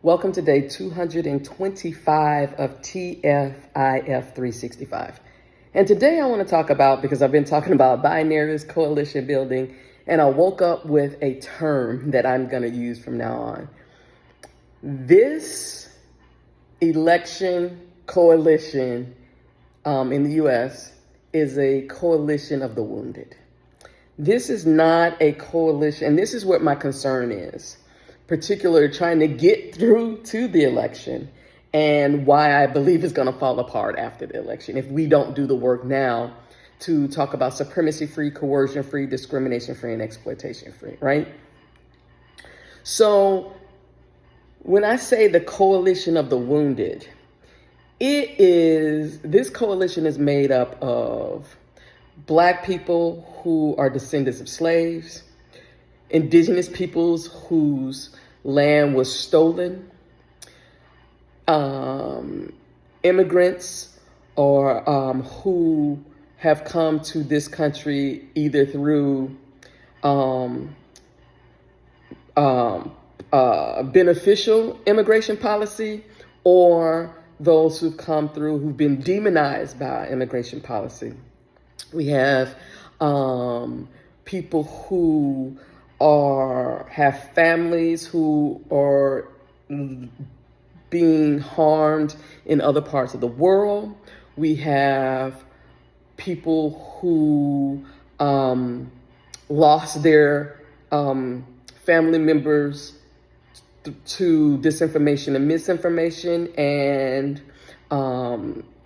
Welcome to day 225 of TFIF 365. And today I want to talk about, because I've been talking about binaries, coalition building, and I woke up with a term that I'm going to use from now on. This election coalition in the U.S. is a coalition of the wounded. This is not a coalition, and this is what my concern is, particularly trying to get through to the election and why I believe it's going to fall apart after the election if we don't do the work now to talk about supremacy-free, coercion-free, discrimination-free, and exploitation-free, right? So when I say the coalition of the wounded, this coalition is made up of Black people who are descendants of slaves, indigenous peoples whose land was stolen, immigrants or who have come to this country either through beneficial immigration policy, or those who've come through who've been demonized by immigration policy. We have people who have families who are being harmed in other parts of the world. We have people who lost their family members to disinformation and misinformation, and are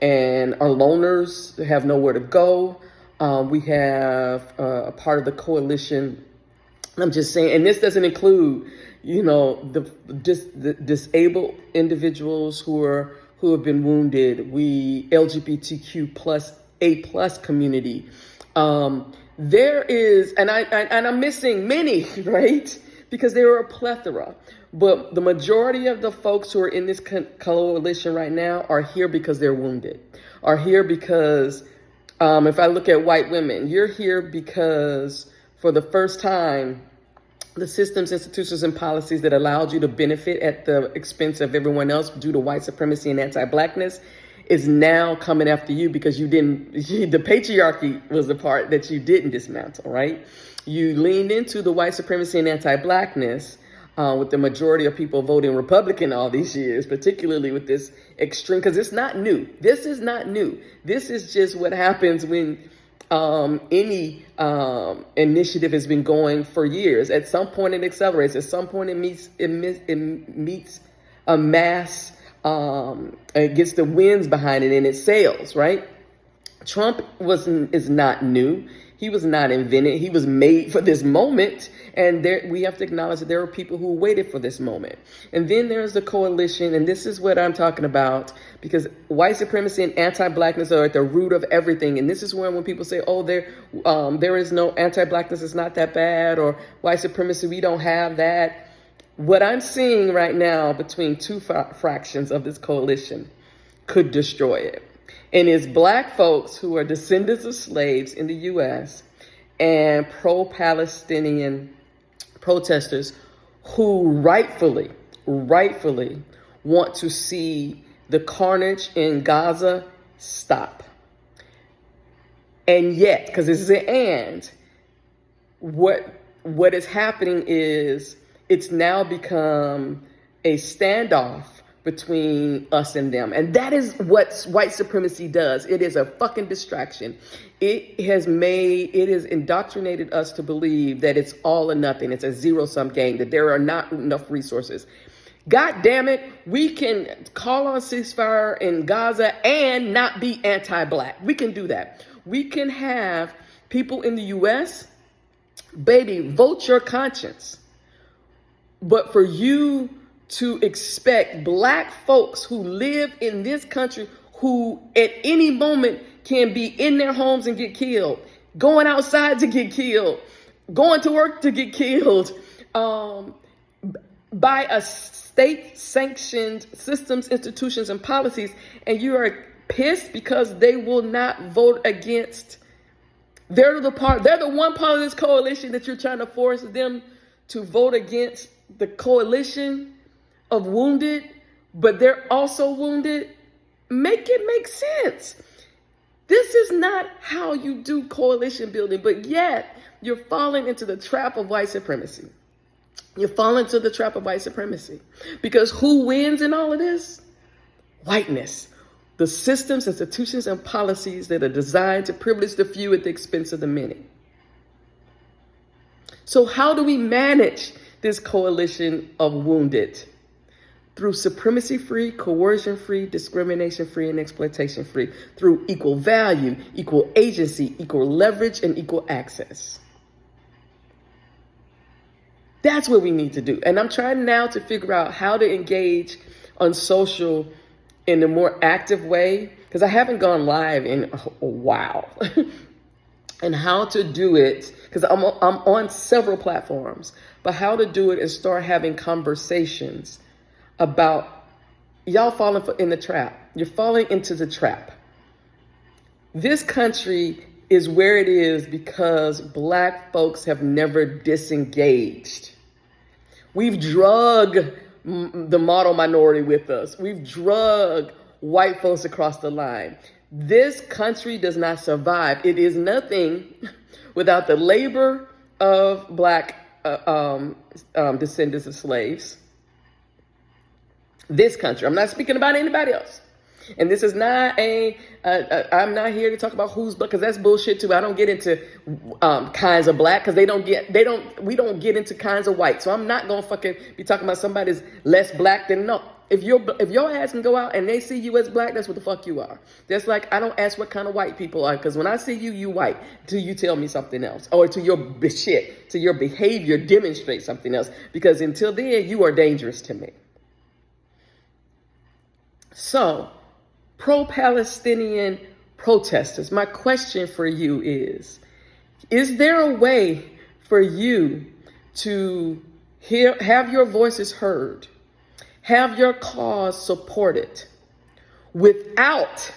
loners, have nowhere to go. We have a part of the coalition. I'm just saying, and this doesn't include, the disabled individuals who have been wounded. We LGBTQ plus A plus community. There is, and I'm missing many, right? Because there are a plethora. But the majority of the folks who are in this coalition right now are here because they're wounded, are here because, if I look at white women, you're here because for the first time, the systems, institutions, and policies that allowed you to benefit at the expense of everyone else due to white supremacy and anti-Blackness is now coming after you because the patriarchy was the part that you didn't dismantle, right? You leaned into the white supremacy and anti-Blackness with the majority of people voting Republican all these years, particularly with this extreme, because it's not new. This is not new. This is just what happens when any initiative has been going for years. At some point it accelerates. At some point it meets a mass, it gets the winds behind it and it sails, right? Trump is not new. He was not invented. He was made for this moment. And we have to acknowledge that there are people who waited for this moment. And then there's the coalition. And this is what I'm talking about, because white supremacy and anti-Blackness are at the root of everything. And this is when people say, oh, there is no anti-Blackness, it's not that bad, or white supremacy, we don't have that. What I'm seeing right now between two fractions of this coalition could destroy it. And it's Black folks who are descendants of slaves in the U.S. and pro-Palestinian protesters who rightfully want to see the carnage in Gaza stop. And yet, because this is an and, what is happening is it's now become a standoff between us and them. And that is what white supremacy does. It is a fucking distraction. It has indoctrinated us to believe that it's all or nothing. It's a zero-sum game, that there are not enough resources. God damn it, we can call on ceasefire in Gaza and not be anti-Black. We can do that. We can have people in the U.S., baby, vote your conscience. But for you to expect Black folks who live in this country, who at any moment can be in their homes and get killed, going outside to get killed, going to work to get killed, by a state-sanctioned systems, institutions, and policies, and you are pissed because they will not vote against. They're the one part of this coalition that you're trying to force them to vote against the coalition of wounded, but they're also wounded, make it make sense. This is not how you do coalition building, but yet you're falling into the trap of white supremacy. You're falling into the trap of white supremacy. Because who wins in all of this? Whiteness. The systems, institutions, and policies that are designed to privilege the few at the expense of the many. So how do we manage this coalition of wounded? Through supremacy-free, coercion-free, discrimination-free, and exploitation-free. Through equal value, equal agency, equal leverage, and equal access. That's what we need to do. And I'm trying now to figure out how to engage on social in a more active way, because I haven't gone live in a while. And how to do it, because I'm on several platforms, but how to do it and start having conversations about y'all falling in the trap. You're falling into the trap. This country is where it is because Black folks have never disengaged. We've drugged the model minority with us. We've drugged white folks across the line. This country does not survive. It is nothing without the labor of Black descendants of slaves. This country. I'm not speaking about anybody else. And this is not I'm not here to talk about who's Black, because that's bullshit too. I don't get into kinds of Black, because we don't get into kinds of white. So I'm not gonna fucking be talking about somebody's less Black than no. If your ass can go out and they see you as Black, that's what the fuck you are. Just like I don't ask what kind of white people are, because when I see you, you white, till you tell me something else, or to your behavior demonstrate something else. Because until then, you are dangerous to me. So, pro-Palestinian protesters, my question for you is there a way for you to have your voices heard, have your cause supported without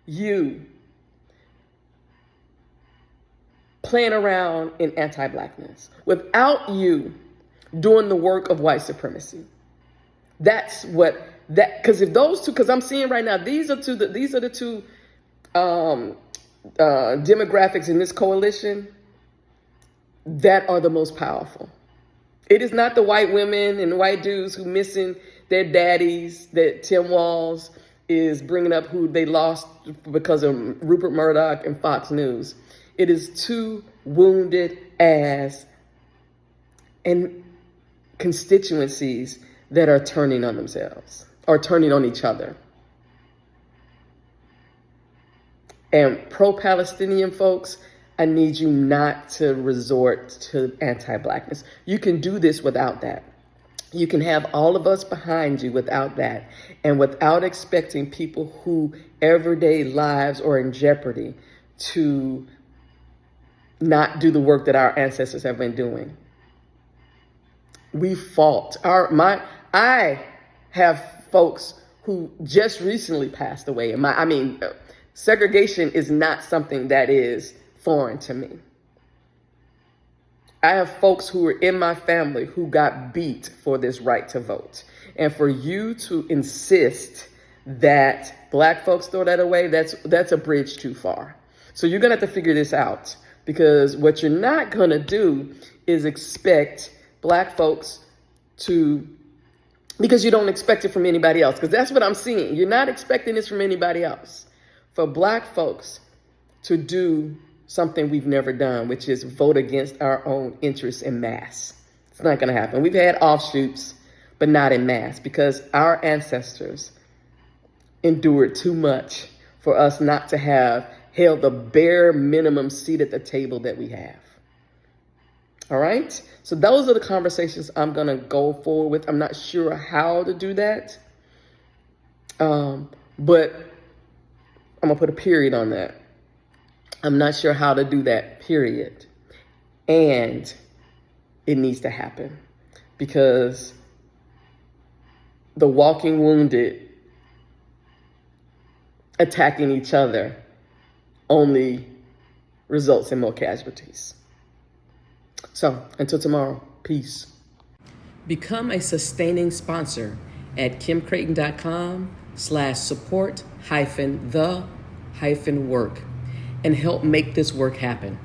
you playing around in anti-Blackness, without you doing the work of white supremacy? Because if those two, because I'm seeing right now, these are the two demographics in this coalition that are the most powerful. It is not the white women and white dudes who missing their daddies that Tim Walz is bringing up, who they lost because of Rupert Murdoch and Fox News. It is two wounded ass and constituencies that are turning on themselves or turning on each other. And pro-Palestinian folks, I need you not to resort to anti-Blackness. You can do this without that. You can have all of us behind you without that, and without expecting people who everyday lives are in jeopardy to not do the work that our ancestors have been doing. We fought. I have folks who just recently passed away. Segregation is not something that is foreign to me. I have folks who are in my family who got beat for this right to vote. And for you to insist that Black folks throw that away, that's a bridge too far. So you're going to have to figure this out, because what you're not going to do is expect Black folks because you don't expect it from anybody else, because that's what I'm seeing. You're not expecting this from anybody else. For Black folks to do something we've never done, which is vote against our own interests en masse. It's not going to happen. We've had offshoots, but not en masse, because our ancestors endured too much for us not to have held the bare minimum seat at the table that we have. All right? So those are the conversations I'm going to go forward with. I'm not sure how to do that, but I'm going to put a period on that. I'm not sure how to do that, period. And it needs to happen, because the walking wounded attacking each other only results in more casualties. So until tomorrow, peace. Become a sustaining sponsor at kimcreighton.com/support-the-work and help make this work happen.